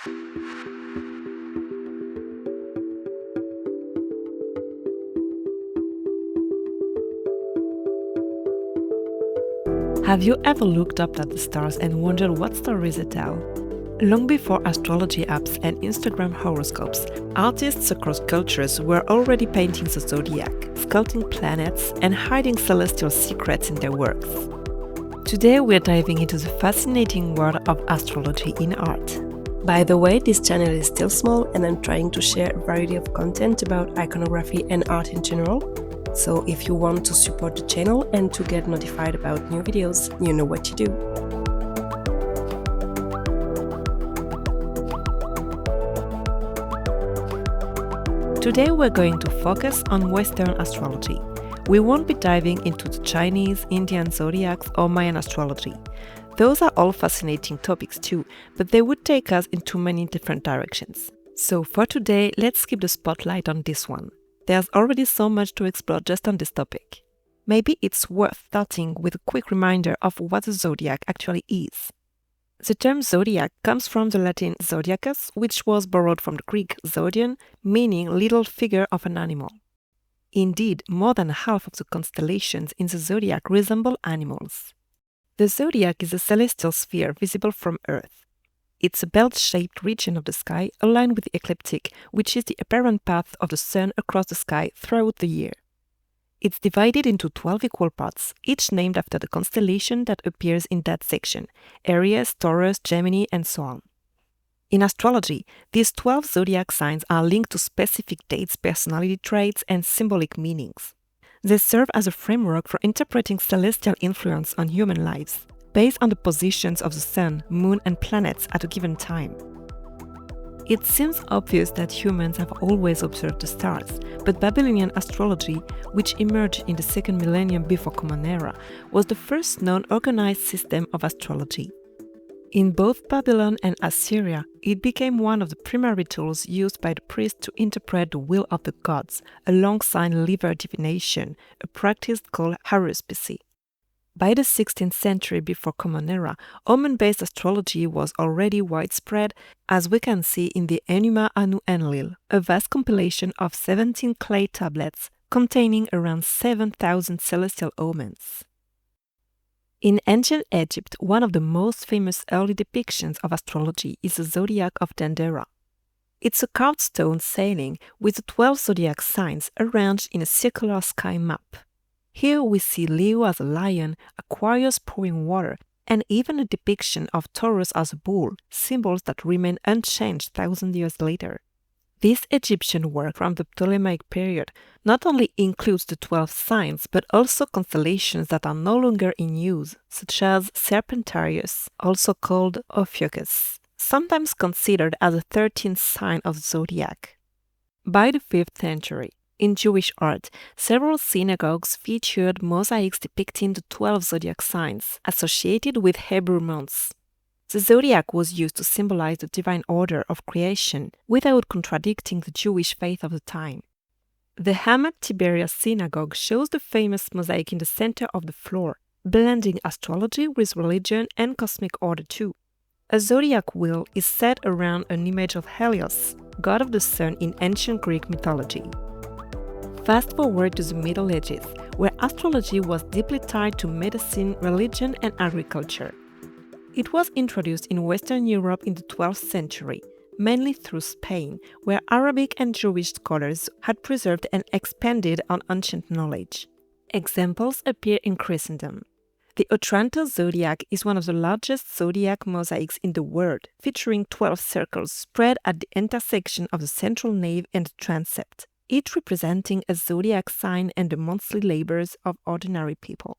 Have you ever looked up at the stars and wondered what stories they tell? Long before astrology apps and Instagram horoscopes, artists across cultures were already painting the zodiac, sculpting planets, and hiding celestial secrets in their works. Today we're diving into the fascinating world of astrology in art. By the way, this channel is still small and I'm trying to share a variety of content about iconography and art in general. So if you want to support the channel and to get notified about new videos, you know what to do. Today we're going to focus on Western astrology. We won't be diving into the Chinese, Indian zodiacs or Mayan astrology. Those are all fascinating topics too, but they would take us in too many different directions. So for today, let's keep the spotlight on this one. There's already so much to explore just on this topic. Maybe it's worth starting with a quick reminder of what the zodiac actually is. The term zodiac comes from the Latin zodiacus, which was borrowed from the Greek zodion, meaning little figure of an animal. Indeed, more than half of the constellations in the zodiac resemble animals. The zodiac is a celestial sphere visible from Earth. It's a belt-shaped region of the sky aligned with the ecliptic, which is the apparent path of the sun across the sky throughout the year. It's divided into 12 equal parts, each named after the constellation that appears in that section: Aries, Taurus, Gemini, and so on. In astrology, these 12 zodiac signs are linked to specific dates, personality traits, and symbolic meanings. They serve as a framework for interpreting celestial influence on human lives, based on the positions of the sun, moon, and planets at a given time. It seems obvious that humans have always observed the stars, but Babylonian astrology, which emerged in the second millennium before Common Era, was the first known organized system of astrology. In both Babylon and Assyria, it became one of the primary tools used by the priests to interpret the will of the gods, alongside liver divination, a practice called haruspicy. By the 16th century before Common Era, omen-based astrology was already widespread, as we can see in the Enuma Anu Enlil, a vast compilation of 17 clay tablets containing around 7,000 celestial omens. In ancient Egypt, one of the most famous early depictions of astrology is the zodiac of Dendera. It's a carved stone sailing with the 12 zodiac signs arranged in a circular sky map. Here we see Leo as a lion, Aquarius pouring water, and even a depiction of Taurus as a bull, symbols that remain unchanged 1,000 years later. This Egyptian work from the Ptolemaic period not only includes the 12 signs, but also constellations that are no longer in use, such as Serpentarius, also called Ophiuchus, sometimes considered as the 13th sign of the zodiac. By the 5th century, in Jewish art, several synagogues featured mosaics depicting the 12 zodiac signs associated with Hebrew months. The zodiac was used to symbolize the divine order of creation without contradicting the Jewish faith of the time. The Hamat Tiberias synagogue shows the famous mosaic in the center of the floor, blending astrology with religion and cosmic order too. A zodiac wheel is set around an image of Helios, god of the sun in ancient Greek mythology. Fast forward to the Middle Ages, where astrology was deeply tied to medicine, religion, and agriculture. It was introduced in Western Europe in the 12th century, mainly through Spain, where Arabic and Jewish scholars had preserved and expanded on ancient knowledge. Examples appear in Christendom. The Otranto zodiac is one of the largest zodiac mosaics in the world, featuring 12 circles spread at the intersection of the central nave and the transept, each representing a zodiac sign and the monthly labors of ordinary people.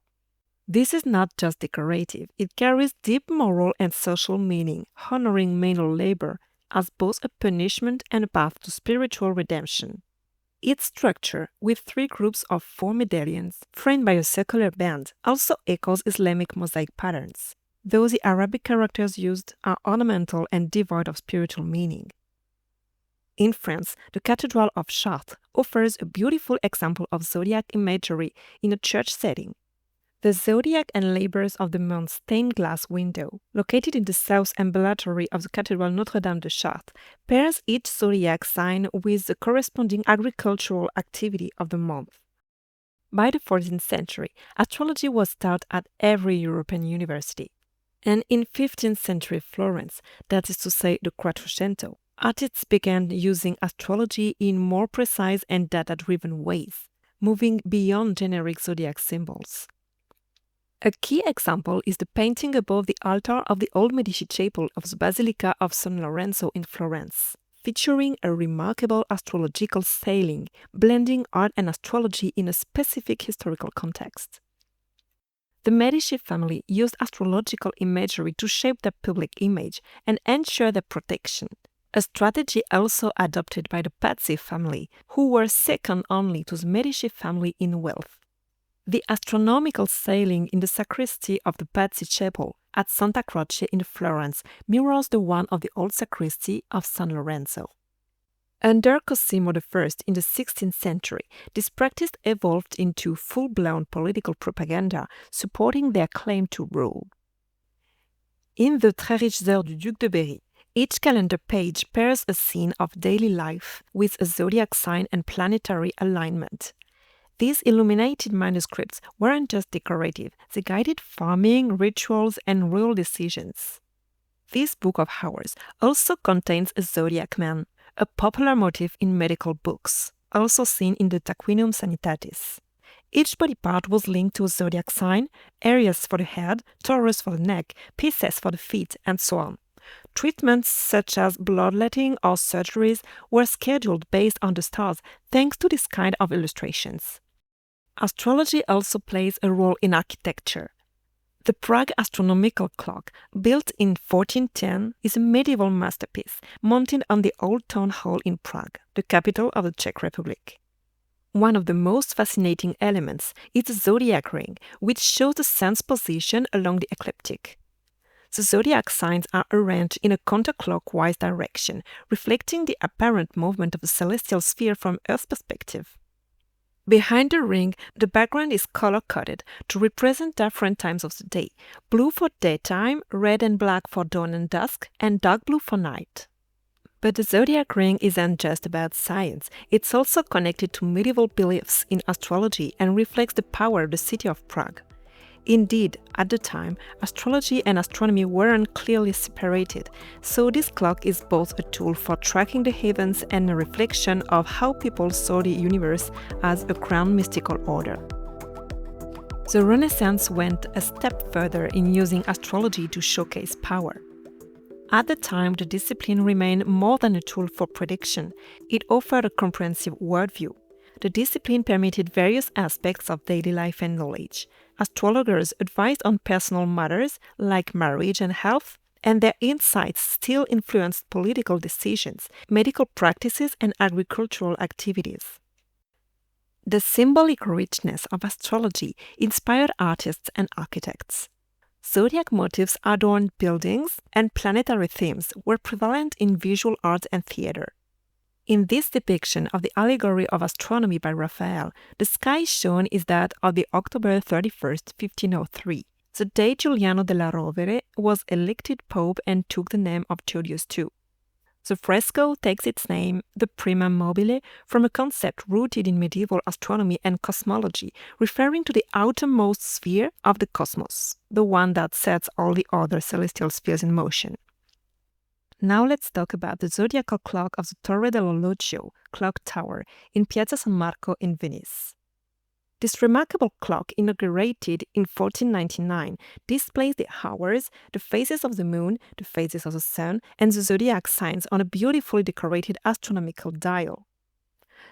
This is not just decorative, it carries deep moral and social meaning, honoring manual labor as both a punishment and a path to spiritual redemption. Its structure, with 3 groups of 4 medallions, framed by a circular band, also echoes Islamic mosaic patterns, though the Arabic characters used are ornamental and devoid of spiritual meaning. In France, the Cathedral of Chartres offers a beautiful example of zodiac imagery in a church setting. The zodiac and labors of the month stained glass window, located in the south ambulatory of the Cathedral Notre-Dame de Chartres, pairs each zodiac sign with the corresponding agricultural activity of the month. By the 14th century, astrology was taught at every European university. And in 15th century Florence, that is to say the Quattrocento, artists began using astrology in more precise and data-driven ways, moving beyond generic zodiac symbols. A key example is the painting above the altar of the old Medici chapel of the Basilica of San Lorenzo in Florence, featuring a remarkable astrological styling, blending art and astrology in a specific historical context. The Medici family used astrological imagery to shape their public image and ensure their protection, a strategy also adopted by the Pazzi family, who were second only to the Medici family in wealth. The astronomical styling in the sacristy of the Pazzi chapel at Santa Croce in Florence mirrors the one of the old sacristy of San Lorenzo. Under Cosimo I in the 16th century, this practice evolved into full-blown political propaganda supporting their claim to rule. In the Très riches heures du Duc de Berry, each calendar page pairs a scene of daily life with a zodiac sign and planetary alignment. These illuminated manuscripts weren't just decorative, they guided farming, rituals, and royal decisions. This Book of Hours also contains a zodiac man, a popular motif in medical books, also seen in the Tarquinium Sanitatis. Each body part was linked to a zodiac sign, Aries for the head, Taurus for the neck, Pisces for the feet, and so on. Treatments such as bloodletting or surgeries were scheduled based on the stars thanks to this kind of illustrations. Astrology also plays a role in architecture. The Prague astronomical clock, built in 1410, is a medieval masterpiece mounted on the Old Town Hall in Prague, the capital of the Czech Republic. One of the most fascinating elements is the zodiac ring, which shows the sun's position along the ecliptic. The zodiac signs are arranged in a counterclockwise direction, reflecting the apparent movement of the celestial sphere from Earth's perspective. Behind the ring, the background is color-coded to represent different times of the day: blue for daytime, red and black for dawn and dusk, and dark blue for night. But the zodiac ring isn't just about science, it's also connected to medieval beliefs in astrology and reflects the power of the city of Prague. Indeed, at the time, astrology and astronomy weren't clearly separated, so this clock is both a tool for tracking the heavens and a reflection of how people saw the universe as a grand mystical order. The Renaissance went a step further in using astrology to showcase power. At the time, the discipline remained more than a tool for prediction. It offered a comprehensive worldview. The discipline permitted various aspects of daily life and knowledge. Astrologers advised on personal matters like marriage and health, and their insights still influenced political decisions, medical practices, and agricultural activities. The symbolic richness of astrology inspired artists and architects. Zodiac motifs adorned buildings, and planetary themes were prevalent in visual art and theater. In this depiction of the allegory of astronomy by Raphael, the sky shown is that of the October 31st, 1503, the day Giuliano della Rovere was elected pope and took the name of Claudius II. The fresco takes its name, the Prima Mobile, from a concept rooted in medieval astronomy and cosmology, referring to the outermost sphere of the cosmos, the one that sets all the other celestial spheres in motion. Now let's talk about the zodiacal clock of the Torre dell'Orologio clock tower in Piazza San Marco in Venice. This remarkable clock, inaugurated in 1499, displays the hours, the phases of the moon, the phases of the sun, and the zodiac signs on a beautifully decorated astronomical dial.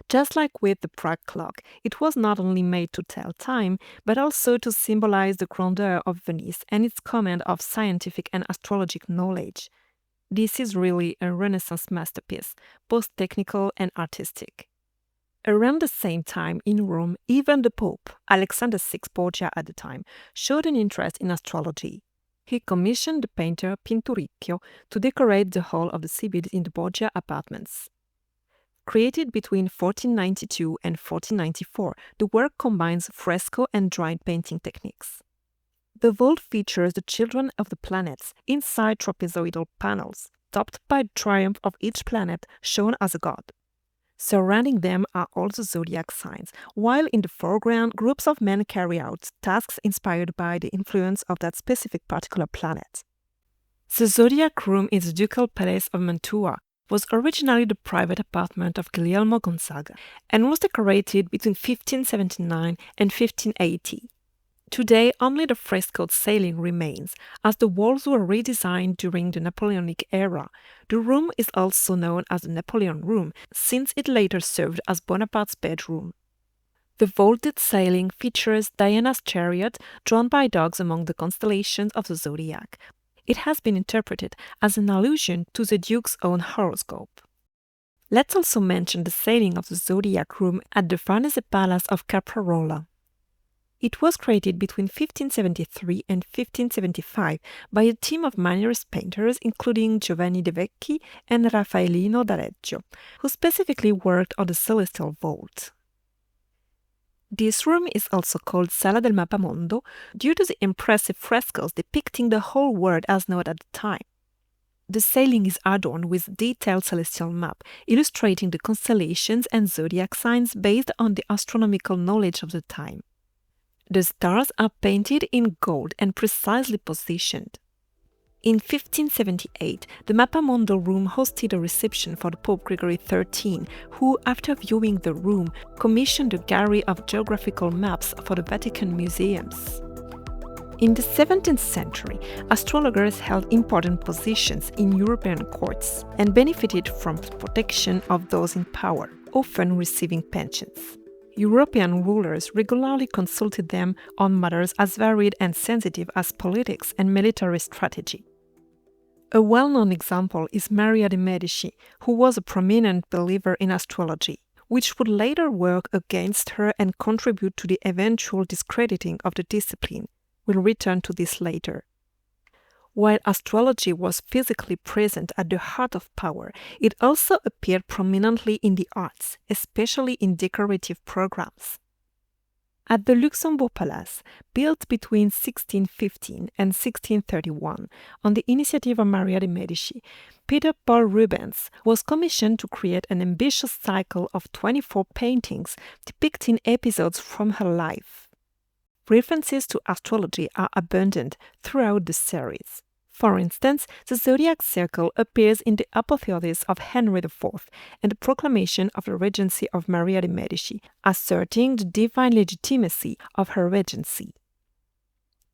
Just like with the Prague clock, it was not only made to tell time, but also to symbolize the grandeur of Venice and its command of scientific and astrologic knowledge. This is really a Renaissance masterpiece, both technical and artistic. Around the same time in Rome, even the Pope, Alexander VI Borgia at the time, showed an interest in astrology. He commissioned the painter Pinturicchio to decorate the hall of the Sibyls in the Borgia apartments. Created between 1492 and 1494, the work combines fresco and dry painting techniques. The vault features the children of the planets inside trapezoidal panels, topped by the triumph of each planet shown as a god. Surrounding them are all the zodiac signs, while in the foreground, groups of men carry out tasks inspired by the influence of that specific particular planet. The zodiac room in the Ducal Palace of Mantua was originally the private apartment of Guglielmo Gonzaga and was decorated between 1579 and 1580. Today, only the frescoed ceiling remains, as the walls were redesigned during the Napoleonic era. The room is also known as the Napoleon Room, since it later served as Bonaparte's bedroom. The vaulted ceiling features Diana's chariot drawn by dogs among the constellations of the zodiac. It has been interpreted as an allusion to the Duke's own horoscope. Let's also mention the ceiling of the zodiac room at the Farnese Palace of Caprarola. It was created between 1573 and 1575 by a team of Mannerist painters including Giovanni De Vecchi and Raffaellino da Reggio, who specifically worked on the celestial vault. This room is also called Sala del Mappamondo due to the impressive frescoes depicting the whole world as known at the time. The ceiling is adorned with a detailed celestial map, illustrating the constellations and zodiac signs based on the astronomical knowledge of the time. The stars are painted in gold and precisely positioned. In 1578, the Mappamondo room hosted a reception for the Pope Gregory XIII, who, after viewing the room, commissioned a gallery of geographical maps for the Vatican museums. In the 17th century, astrologers held important positions in European courts and benefited from the protection of those in power, often receiving pensions. European rulers regularly consulted them on matters as varied and sensitive as politics and military strategy. A well-known example is Maria de' Medici, who was a prominent believer in astrology, which would later work against her and contribute to the eventual discrediting of the discipline. We'll return to this later. While astrology was physically present at the heart of power, it also appeared prominently in the arts, especially in decorative programs. At the Luxembourg Palace, built between 1615 and 1631 on the initiative of Maria de' Medici, Peter Paul Rubens was commissioned to create an ambitious cycle of 24 paintings depicting episodes from her life. References to astrology are abundant throughout the series. For instance, the zodiac circle appears in the apotheosis of Henry IV and the proclamation of the regency of Maria de' Medici, asserting the divine legitimacy of her regency.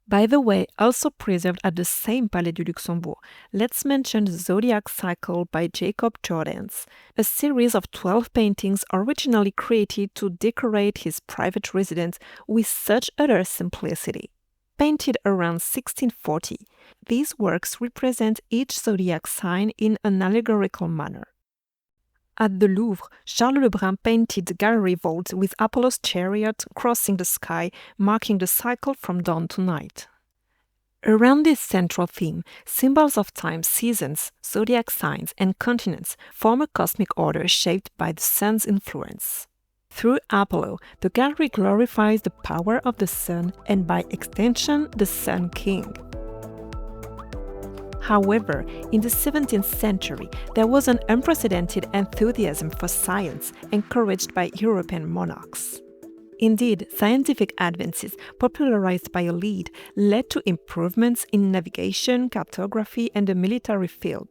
By the way, also preserved at the same Palais du Luxembourg, let's mention the Zodiac Cycle by Jacob Jordaens, a series of 12 paintings originally created to decorate his private residence with such utter simplicity. Painted around 1640, these works represent each zodiac sign in an allegorical manner. At the Louvre, Charles Lebrun painted the gallery vault with Apollo's chariot crossing the sky, marking the cycle from dawn to night. Around this central theme, symbols of time, seasons, zodiac signs, and continents form a cosmic order shaped by the sun's influence. Through Apollo, the gallery glorifies the power of the sun and, by extension, the Sun King. However, in the 17th century, there was an unprecedented enthusiasm for science encouraged by European monarchs. Indeed, scientific advances popularized by a lead led to improvements in navigation, cartography, and the military field.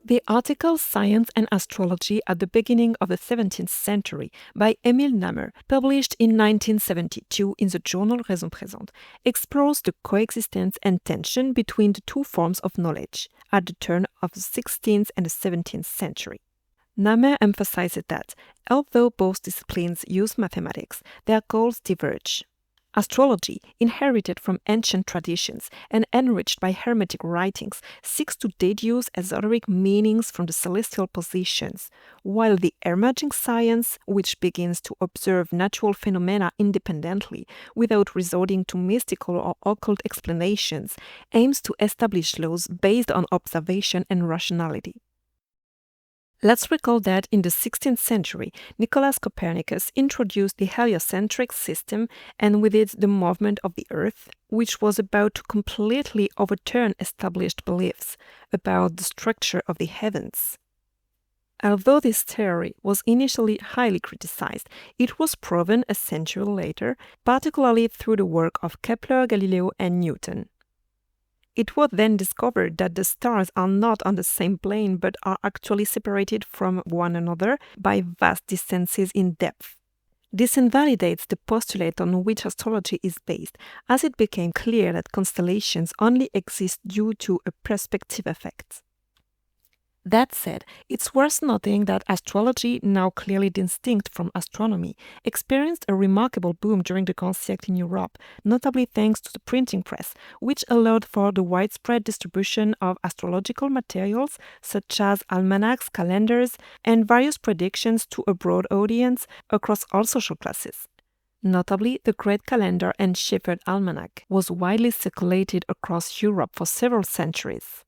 The article Science and Astrology at the Beginning of the 17th Century by Émile Namur, published in 1972 in the journal Raison Présente, explores the coexistence and tension between the two forms of knowledge at the turn of the 16th and the 17th century. Namur emphasizes that, although both disciplines use mathematics, their goals diverge. Astrology, inherited from ancient traditions and enriched by Hermetic writings, seeks to deduce esoteric meanings from the celestial positions, while the emerging science, which begins to observe natural phenomena independently without resorting to mystical or occult explanations, aims to establish laws based on observation and rationality. Let's recall that in the 16th century, Nicolaus Copernicus introduced the heliocentric system and with it the movement of the Earth, which was about to completely overturn established beliefs about the structure of the heavens. Although this theory was initially highly criticized, it was proven a century later, particularly through the work of Kepler, Galileo, and Newton. It was then discovered that the stars are not on the same plane but are actually separated from one another by vast distances in depth. This invalidates the postulate on which astrology is based, as it became clear that constellations only exist due to a perspective effect. That said, it's worth noting that astrology, now clearly distinct from astronomy, experienced a remarkable boom during the Grand Siècle in Europe, notably thanks to the printing press, which allowed for the widespread distribution of astrological materials such as almanacs, calendars, and various predictions to a broad audience across all social classes. Notably, the Great Calendar and Shepherd Almanac was widely circulated across Europe for several centuries.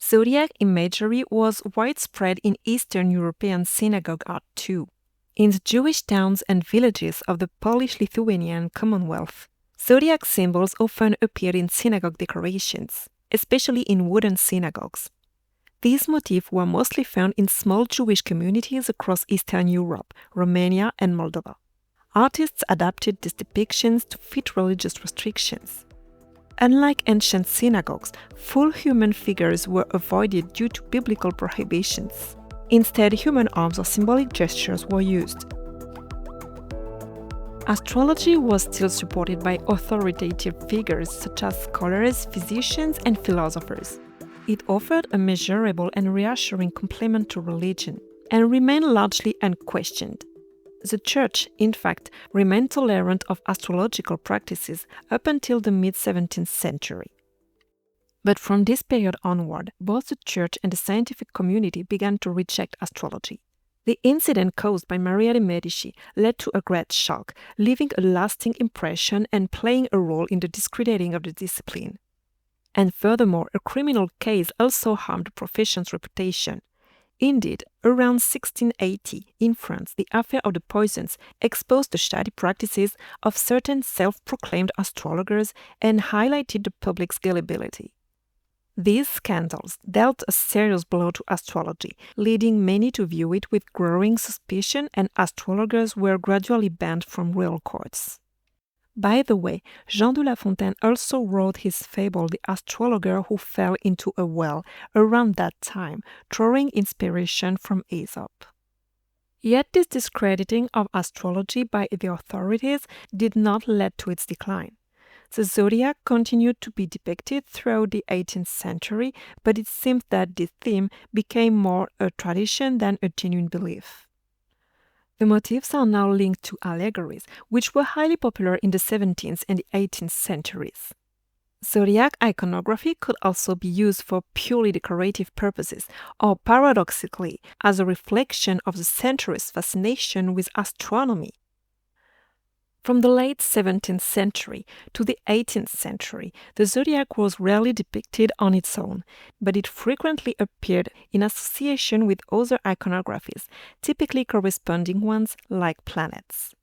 Zodiac imagery was widespread in Eastern European synagogue art too. In the Jewish towns and villages of the Polish-Lithuanian Commonwealth, zodiac symbols often appeared in synagogue decorations, especially in wooden synagogues. These motifs were mostly found in small Jewish communities across Eastern Europe, Romania, and Moldova. Artists adapted these depictions to fit religious restrictions. Unlike ancient synagogues, full human figures were avoided due to biblical prohibitions. Instead, human arms or symbolic gestures were used. Astrology was still supported by authoritative figures such as scholars, physicians, and philosophers. It offered a measurable and reassuring complement to religion, and remained largely unquestioned. The Church, in fact, remained tolerant of astrological practices up until the mid-17th century. But from this period onward, both the Church and the scientific community began to reject astrology. The incident caused by Maria de Medici led to a great shock, leaving a lasting impression and playing a role in the discrediting of the discipline. And furthermore, a criminal case also harmed the profession's reputation. Indeed, around 1680, in France, the affair of the poisons exposed the shady practices of certain self-proclaimed astrologers and highlighted the public's gullibility. These scandals dealt a serious blow to astrology, leading many to view it with growing suspicion, and astrologers were gradually banned from royal courts. By the way, Jean de La Fontaine also wrote his fable The Astrologer Who Fell into a Well around that time, drawing inspiration from Aesop. Yet this discrediting of astrology by the authorities did not lead to its decline. The zodiac continued to be depicted throughout the 18th century, but it seems that this theme became more a tradition than a genuine belief. The motifs are now linked to allegories, which were highly popular in the 17th and the 18th centuries. Zodiac iconography could also be used for purely decorative purposes, or paradoxically, as a reflection of the century's fascination with astronomy. From the late 17th century to the 18th century, the zodiac was rarely depicted on its own, but it frequently appeared in association with other iconographies, typically corresponding ones like planets.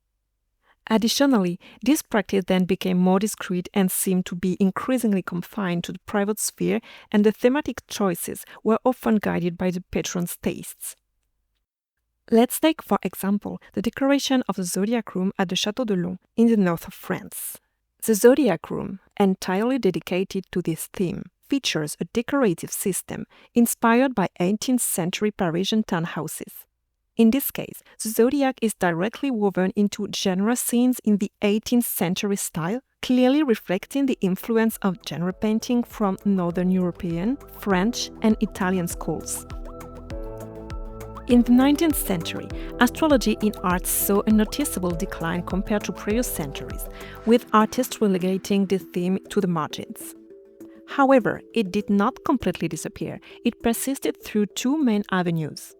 Additionally, this practice then became more discreet and seemed to be increasingly confined to the private sphere, and the thematic choices were often guided by the patron's tastes. Let's take, for example, the decoration of the Zodiac Room at the Château de Long in the north of France. The Zodiac Room, entirely dedicated to this theme, features a decorative system inspired by 18th century Parisian townhouses. In this case, the zodiac is directly woven into genre scenes in the 18th century style, clearly reflecting the influence of genre painting from Northern European, French, and Italian schools. In the 19th century, astrology in art saw a noticeable decline compared to previous centuries, with artists relegating the theme to the margins. However, it did not completely disappear. It persisted through two main avenues: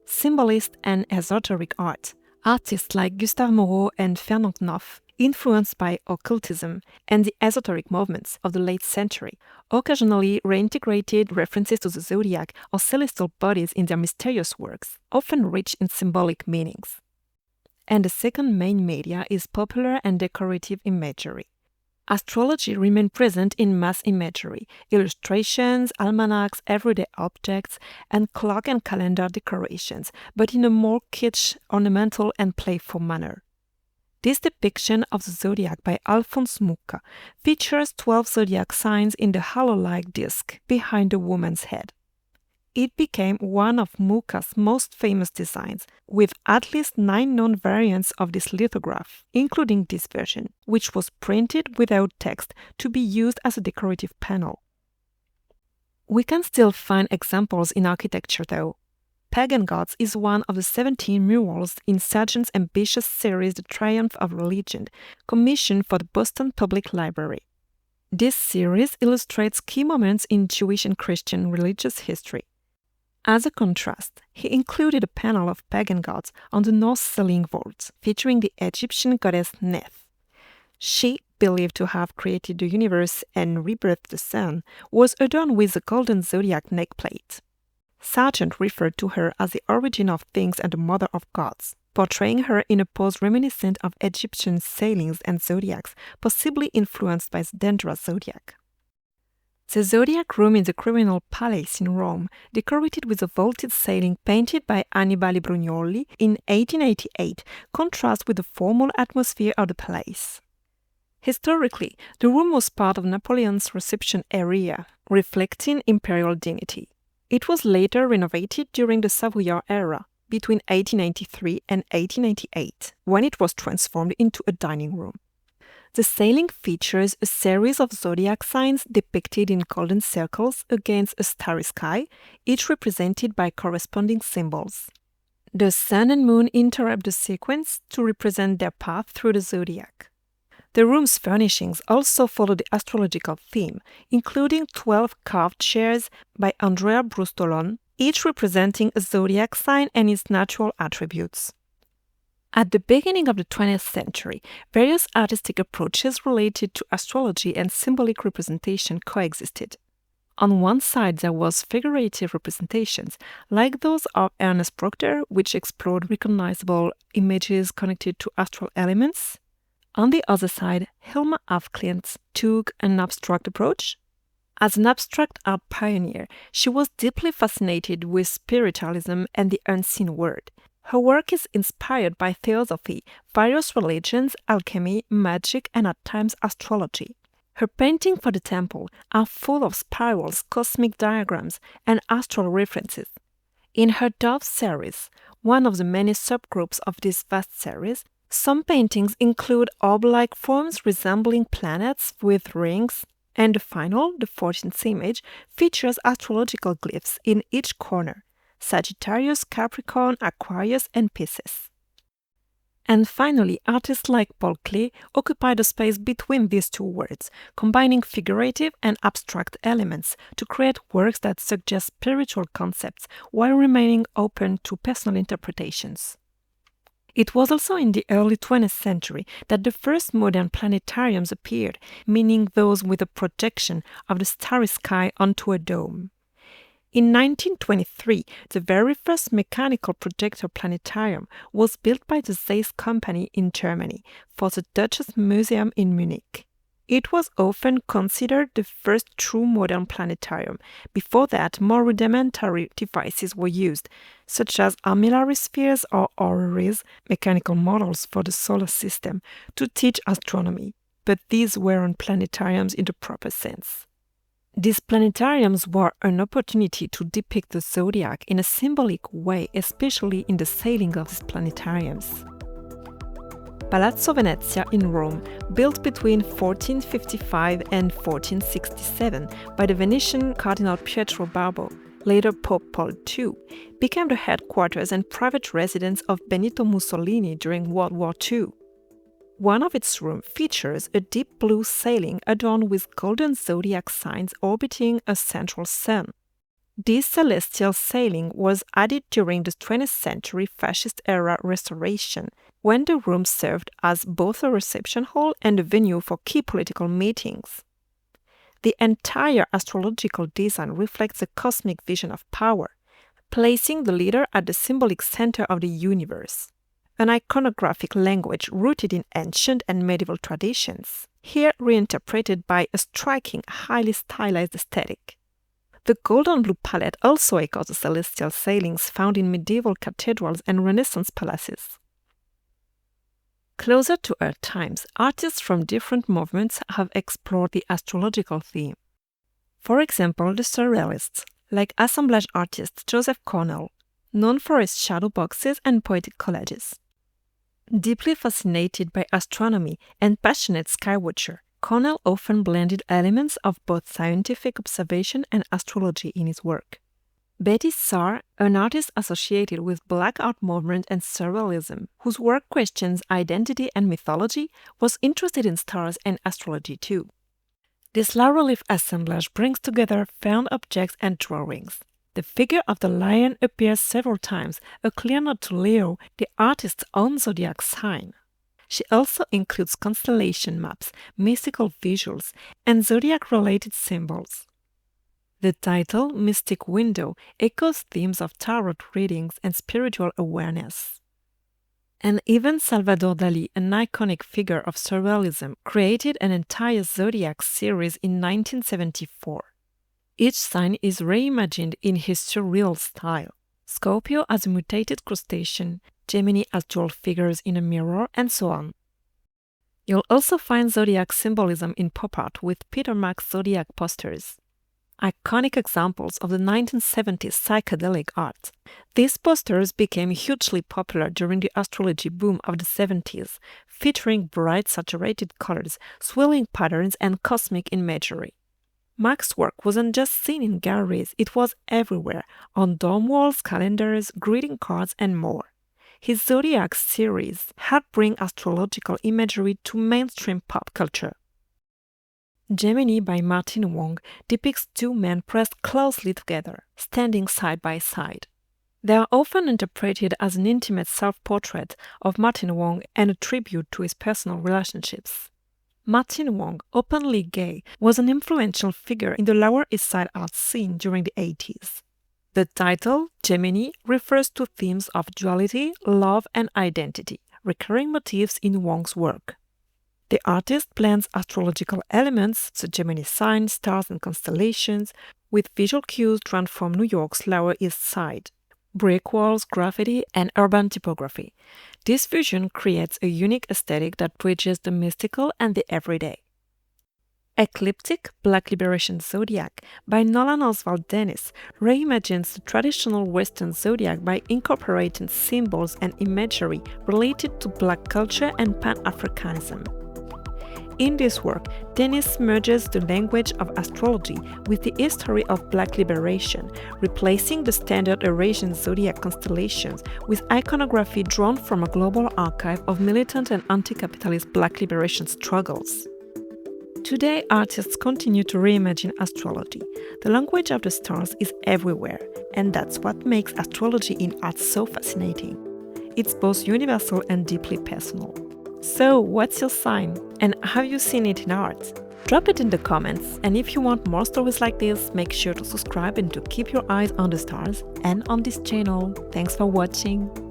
symbolist and esoteric art. Artists like Gustave Moreau and Fernand Knauf influenced by occultism and the esoteric movements of the late century, occasionally reintegrated references to the zodiac or celestial bodies in their mysterious works, often rich in symbolic meanings. And the second main media is popular and decorative imagery. Astrology remained present in mass imagery, illustrations, almanacs, everyday objects, and clock and calendar decorations, but in a more kitsch, ornamental, and playful manner. This depiction of the zodiac by Alphonse Mucha features 12 zodiac signs in the halo-like disc behind the woman's head. It became one of Mucha's most famous designs, with at least 9 known variants of this lithograph, including this version, which was printed without text to be used as a decorative panel. We can still find examples in architecture though. Pagan Gods is one of the 17 murals in Sargent's ambitious series The Triumph of Religion, commissioned for the Boston Public Library. This series illustrates key moments in Jewish and Christian religious history. As a contrast, he included a panel of pagan gods on the north ceiling vault, featuring the Egyptian goddess Neith. She, believed to have created the universe and rebirthed the sun, was adorned with a golden zodiac neckplate. Sargent referred to her as the origin of things and the mother of gods, portraying her in a pose reminiscent of Egyptian sailings and zodiacs, possibly influenced by the dangerous zodiac. The Zodiac Room in the Quirinal Palace in Rome, decorated with a vaulted ceiling painted by Annibale Brugnoli in 1888, contrasts with the formal atmosphere of the palace. Historically, the room was part of Napoleon's reception area, reflecting imperial dignity. It was later renovated during the Savoyard era, between 1893 and 1898, when it was transformed into a dining room. The ceiling features a series of zodiac signs depicted in golden circles against a starry sky, each represented by corresponding symbols. The sun and moon interrupt the sequence to represent their path through the zodiac. The room's furnishings also follow the astrological theme, including 12 carved chairs by Andrea Brustolon, each representing a zodiac sign and its natural attributes. At the beginning of the 20th century, various artistic approaches related to astrology and symbolic representation coexisted. On one side, there was figurative representations, like those of Ernest Proctor, which explored recognizable images connected to astral elements. On the other side, Hilma af Klint took an abstract approach. As an abstract art pioneer, she was deeply fascinated with spiritualism and the unseen world. Her work is inspired by theosophy, various religions, alchemy, magic, and at times astrology. Her paintings for the temple are full of spirals, cosmic diagrams, and astral references. In her Dove series, one of the many subgroups of this vast series, some paintings include orb-like forms resembling planets with rings, and the final, the 14th image, features astrological glyphs in each corner: Sagittarius, Capricorn, Aquarius, and Pisces. And finally, artists like Paul Klee occupy the space between these two worlds, combining figurative and abstract elements to create works that suggest spiritual concepts while remaining open to personal interpretations. It was also in the early 20th century that the first modern planetariums appeared, meaning those with a projection of the starry sky onto a dome. In 1923, the very first mechanical projector planetarium was built by the Zeiss company in Germany for the Deutsches Museum in Munich. It was often considered the first true modern planetarium. Before that, more rudimentary devices were used, such as armillary spheres or orreries, mechanical models for the solar system, to teach astronomy. But these weren't planetariums in the proper sense. These planetariums were an opportunity to depict the zodiac in a symbolic way, especially in the sailing of these planetariums. Palazzo Venezia in Rome, built between 1455 and 1467 by the Venetian Cardinal Pietro Barbo, later Pope Paul II, became the headquarters and private residence of Benito Mussolini during World War II. One of its rooms features a deep blue ceiling adorned with golden zodiac signs orbiting a central sun. This celestial sailing was added during the 20th century fascist-era restoration, when the room served as both a reception hall and a venue for key political meetings. The entire astrological design reflects a cosmic vision of power, placing the leader at the symbolic center of the universe. An iconographic language rooted in ancient and medieval traditions, here reinterpreted by a striking, highly stylized aesthetic. The gold-on-blue palette also echoes the celestial sailings found in medieval cathedrals and Renaissance palaces. Closer to our times, artists from different movements have explored the astrological theme. For example, the Surrealists, like assemblage artist Joseph Cornell, known for his shadow boxes and poetic collages. Deeply fascinated by astronomy and passionate skywatcher, Cornell often blended elements of both scientific observation and astrology in his work. Betty Saar, an artist associated with Black Art movement and Surrealism, whose work questions identity and mythology, was interested in stars and astrology too. This low relief assemblage brings together found objects and drawings. The figure of the lion appears several times, a clear nod to Leo, the artist's own zodiac sign. She also includes constellation maps, mystical visuals, and zodiac-related symbols. The title, Mystic Window, echoes themes of tarot readings and spiritual awareness. And even Salvador Dalí, an iconic figure of Surrealism, created an entire zodiac series in 1974. Each sign is reimagined in his surreal style. Scorpio as a mutated crustacean, Gemini as dual figures in a mirror, and so on. You'll also find zodiac symbolism in pop art with Peter Mack's zodiac posters. Iconic examples of the 1970s psychedelic art. These posters became hugely popular during the astrology boom of the 70s, featuring bright saturated colors, swirling patterns, and cosmic imagery. Mack's work wasn't just seen in galleries, it was everywhere, on dorm walls, calendars, greeting cards, and more. His Zodiac series helped bring astrological imagery to mainstream pop culture. Gemini by Martin Wong depicts two men pressed closely together, standing side by side. They are often interpreted as an intimate self-portrait of Martin Wong and a tribute to his personal relationships. Martin Wong, openly gay, was an influential figure in the Lower East Side art scene during the 80s. The title, Gemini, refers to themes of duality, love, and identity, recurring motifs in Wong's work. The artist blends astrological elements, the Gemini sign, stars, and constellations, with visual cues drawn from New York's Lower East Side, brick walls, graffiti, and urban typography. This fusion creates a unique aesthetic that bridges the mystical and the everyday. Ecliptic Black Liberation Zodiac by Nolan Oswald Dennis reimagines the traditional Western zodiac by incorporating symbols and imagery related to Black culture and Pan-Africanism. In this work, Dennis merges the language of astrology with the history of Black liberation, replacing the standard Eurasian zodiac constellations with iconography drawn from a global archive of militant and anti-capitalist Black liberation struggles. Today, artists continue to reimagine astrology. The language of the stars is everywhere, and that's what makes astrology in art so fascinating. It's both universal and deeply personal. So, what's your sign? And have you seen it in art? Drop it in the comments, and if you want more stories like this, make sure to subscribe and to keep your eyes on the stars and on this channel. Thanks for watching!